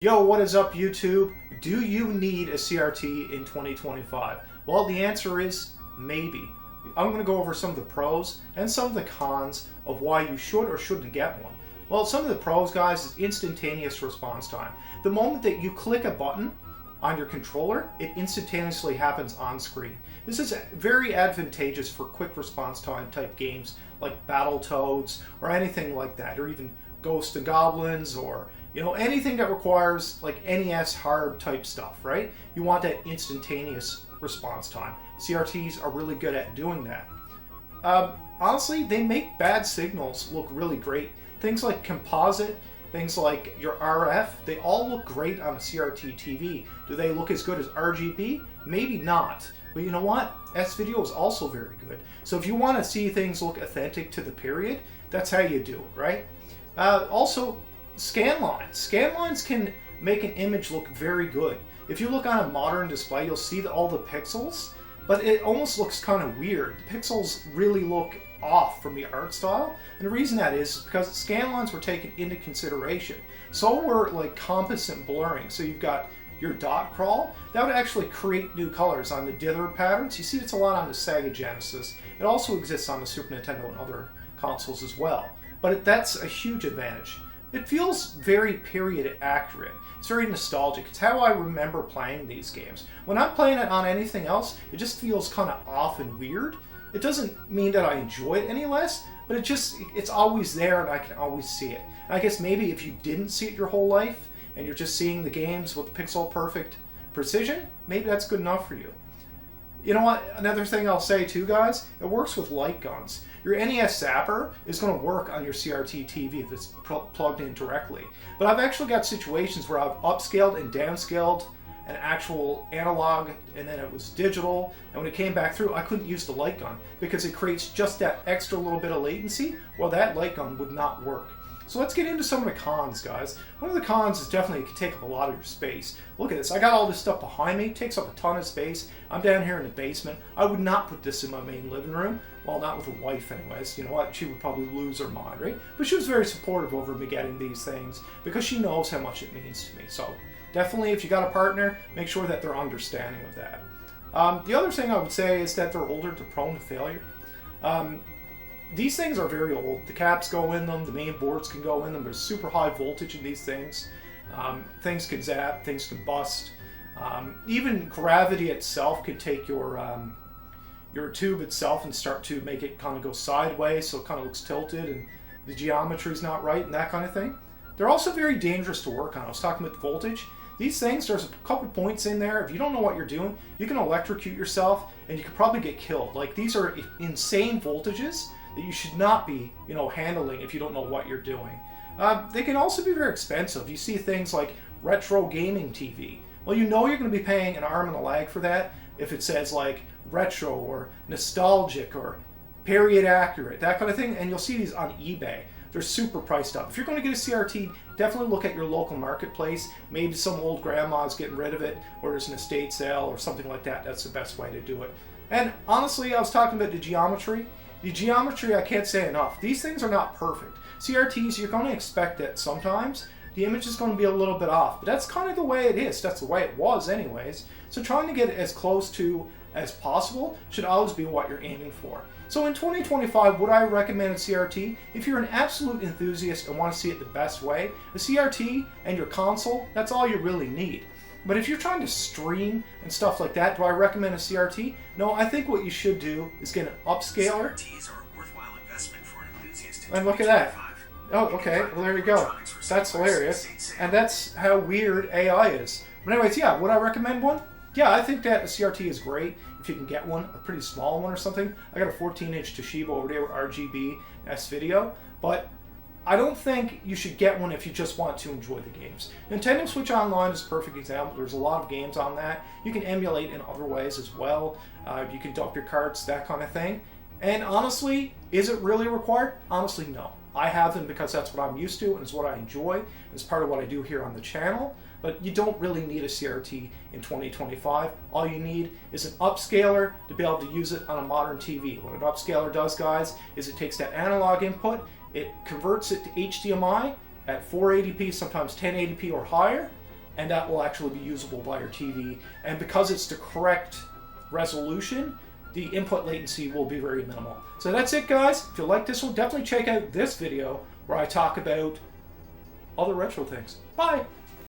Yo, what is up YouTube? Do you need a CRT in 2025? Well, the answer is maybe. I'm going to go over some of the pros and some of the cons of why you should or shouldn't get one. Well, some of the pros, guys, is instantaneous response time. The moment that you click a button on your controller, it instantaneously happens on screen. This is very advantageous for quick response time type games like Battletoads or anything like that, or even Ghosts and Goblins, or anything that requires like NES hard type stuff, right? You want that instantaneous response time. CRTs are really good at doing that. Honestly, they make bad signals look really great. Things like composite, things like your RF, they all look great on a CRT TV. Do they look as good as RGB? Maybe not. But you know what? S-Video is also very good. So if you want to see things look authentic to the period, that's how you do it, right? Also, scanlines. Scanlines can make an image look very good. If you look on a modern display, you'll see that all the pixels, but it almost looks kind of weird. The pixels really look off from the art style, and the reason that is because scanlines were taken into consideration. So were like composite blurring. So you've got your dot crawl. That would actually create new colors on the dither patterns. You see it's a lot on the SEGA Genesis. It also exists on the Super Nintendo and other consoles as well. But that's a huge advantage. It feels very period accurate. It's very nostalgic. It's how I remember playing these games. When I'm playing it on anything else, it just feels kind of off and weird. It doesn't mean that I enjoy it any less, but it's always there and I can always see it. And I guess maybe if you didn't see it your whole life and you're just seeing the games with pixel perfect precision, maybe that's good enough for you. You know what? Another thing I'll say too, guys, it works with light guns. Your NES zapper is going to work on your CRT TV if it's plugged in directly. But I've actually got situations where I've upscaled and downscaled an actual analog, and then it was digital, and when it came back through, I couldn't use the light gun because it creates just that extra little bit of latency. Well, that light gun would not work. So let's get into some of the cons, guys. One of the cons is definitely it can take up a lot of your space. Look at this. I got all this stuff behind me. It takes up a ton of space. I'm down here in the basement. I would not put this in my main living room. Well, not with a wife anyways. You know what? She would probably lose her mind, right? But she was very supportive over me getting these things because she knows how much it means to me. So definitely, if you got a partner, make sure that they're understanding of that. The other thing I would say is that they're older, they're prone to failure. These things are very old. The caps go in them, the main boards can go in them. There's super high voltage in these things. Things can zap, things can bust. Even gravity itself can take your tube itself and start to make it kind of go sideways, so it kind of looks tilted and the geometry's not right and that kind of thing. They're also very dangerous to work on. I was talking about the voltage. These things, there's a couple points in there. If you don't know what you're doing, you can electrocute yourself and you could probably get killed. Like, these are insane voltages that you should not be, handling if you don't know what you're doing. They can also be very expensive. You see things like retro gaming TV. Well, you're going to be paying an arm and a leg for that if it says like retro or nostalgic or period accurate, that kind of thing. And you'll see these on eBay. They're super priced up. If you're going to get a CRT, definitely look at your local marketplace. Maybe some old grandma's getting rid of it, or there's an estate sale or something like that. That's the best way to do it. And honestly, I was talking about the geometry. The geometry, I can't say enough. These things are not perfect. CRTs, you're going to expect that sometimes the image is going to be a little bit off, but that's kind of the way it is. That's the way it was anyways. So trying to get it as close to as possible should always be what you're aiming for. So in 2025, would I recommend a CRT? If you're an absolute enthusiast and want to see it the best way, a CRT and your console, that's all you really need. But if you're trying to stream and stuff like that, do I recommend a CRT? No, I think what you should do is get an upscaler. CRTs are a worthwhile investment for an enthusiast. And look at that. Oh, okay. Well, there you go. That's hilarious. And that's how weird AI is. But anyways, yeah, would I recommend one? Yeah, I think that a CRT is great if you can get one, a pretty small one or something. I got a 14-inch Toshiba over there with RGB S-Video, but I don't think you should get one if you just want to enjoy the games. Nintendo Switch Online is a perfect example. There's a lot of games on that. You can emulate in other ways as well. You can dump your carts, that kind of thing. And honestly, is it really required? Honestly, no. I have them because that's what I'm used to and it's what I enjoy. It's part of what I do here on the channel. But you don't really need a CRT in 2025. All you need is an upscaler to be able to use it on a modern TV. What an upscaler does, guys, is it takes that analog input, it converts it to HDMI at 480p, sometimes 1080p or higher, and that will actually be usable by your TV. And because it's the correct resolution, the input latency will be very minimal. So that's it, guys. If you like this one, definitely check out this video where I talk about other retro things. Bye!